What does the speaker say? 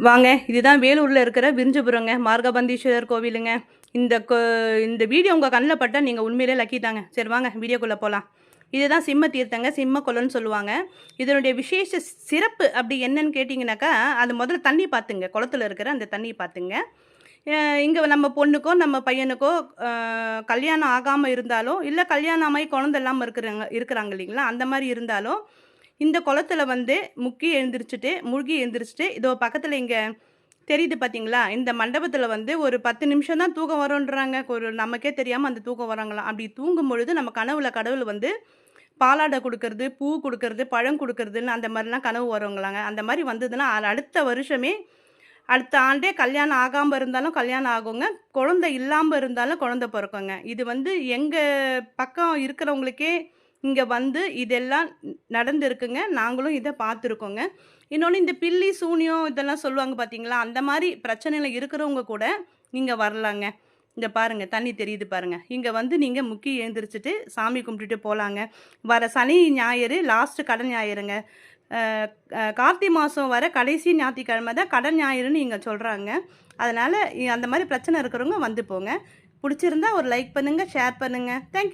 வாங்க, இதுதான் வேலூரில் இருக்கிற விரிஞ்சபுரங்க மார்கபந்தீஸ்வரர் கோவிலுங்க. இந்த இந்த வீடியோ உங்கள் கண்ணில் பட்டால் நீங்கள் உண்மையிலே லக்கி தாங்க. சரி வாங்க வீடியோக்குள்ளே போகலாம். இதுதான் சிம்ம தீர்த்தங்க, சிம்ம குளம்னு சொல்லுவாங்க. இதனுடைய விசேஷ சிறப்பு அப்படி என்னன்னு கேட்டிங்கனாக்கா, அது முதல்ல தண்ணி பார்த்துங்க, குளத்துல இருக்கிற அந்த தண்ணி பார்த்துங்க. இங்கே நம்ம பொண்ணுக்கோ நம்ம பையனுக்கோ கல்யாணம் ஆகாமல் இருந்தாலோ, இல்லை கல்யாணம் ஆகி குழந்தை இல்லாமல் இருக்கிறாங்க இல்லைங்களா, அந்த மாதிரி இருந்தாலும் இந்த குளத்துல வந்து மூழ்கி எழுந்திரிச்சிட்டு இதோ பக்கத்தில் இங்கே தெரியுது பார்த்தீங்களா, இந்த மண்டபத்தில் வந்து ஒரு 10 நிமிஷம் தான் தூக்கம் வரும்ன்றாங்க. ஒரு நமக்கே தெரியாமல் அந்த தூக்கம் வராங்களாம். அப்படி தூங்கும் பொழுது நம்ம கனவுல கடவுள் வந்து பாலாடை கொடுக்கறது, பூ கொடுக்கறது, பழம் கொடுக்கறதுன்னு அந்த மாதிரிலாம் கனவு வருவங்களாங்க. அந்த மாதிரி வந்ததுன்னா அடுத்த வருஷமே அடுத்த ஆண்டே கல்யாணம் ஆகாமல் இருந்தாலும் கல்யாணம் ஆகுங்க, குழந்தை இல்லாமல் இருந்தாலும் குழந்தை பிறக்குங்க. இது வந்து எங்கள் பக்கம் இருக்கிறவங்களுக்கே இங்கே வந்து இதெல்லாம் நடந்துருக்குங்க. நாங்களும் இதை பார்த்துருக்கோங்க. இன்னொன்று இந்த பில்லி சூனியம் இதெல்லாம் சொல்லுவாங்க பார்த்தீங்களா, அந்த மாதிரி பிரச்சனையில் இருக்கிறவங்க கூட நீங்கள் வரலாங்க. இங்கே பாருங்கள் தண்ணி தெரியுது பாருங்கள். இங்கே வந்து நீங்கள் முக்கி எழுந்திரிச்சிட்டு சாமி கும்பிட்டுட்டு போகலாங்க. வர சனி ஞாயிறு லாஸ்ட்டு கடன் ஞாயிறுங்க. கார்த்திகை மாதம் வர கடைசி ஞாயிற்றுக்கிழமை தான் கடன் ஞாயிறுன்னு இங்கே சொல்கிறாங்க. அதனால் அந்த மாதிரி பிரச்சனை இருக்கிறவங்க வந்து போங்க. பிடிச்சிருந்தா ஒரு லைக் பண்ணுங்கள், ஷேர் பண்ணுங்கள். தேங்க்யூ.